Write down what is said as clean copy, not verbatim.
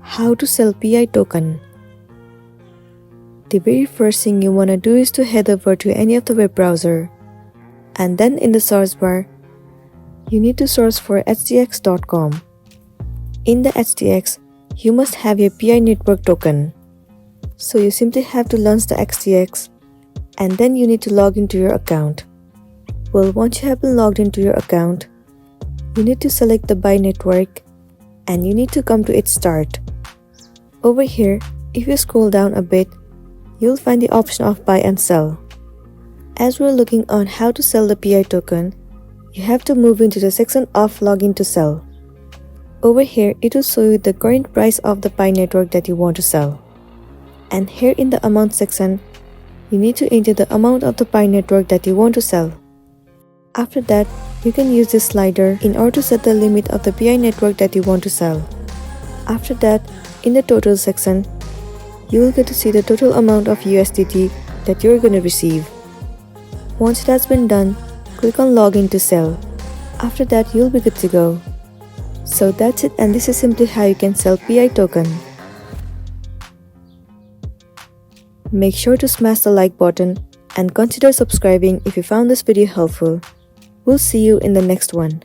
How to sell PI token. The very first thing you want to do is to head over to any of the web browser, and then in the search bar, you need to search for htx.com. In the HTX, you must have a PI network token. So you simply have to launch the HTX, and then you need to log into your account. Well, once you have been logged into your account, you need to select the buy network, and you need to come to its start. Over here, if you scroll down a bit, you'll find the option of buy and sell. As we're looking on how to sell the PI token, you have to move into the section of login to sell. Over here, it will show you the current price of the PI network that you want to sell. And here in the amount section, you need to enter the amount of the PI network that you want to sell. After that, you can use this slider in order to set the limit of the PI network that you want to sell. After that, in the total section, you will get to see the total amount of USDT that you're going to receive. Once it has been done, click on login to sell. After that, you'll be good to go. So that's it, and this is simply how you can sell PI token. Make sure to smash the like button and consider subscribing if you found this video helpful. We'll see you in the next one.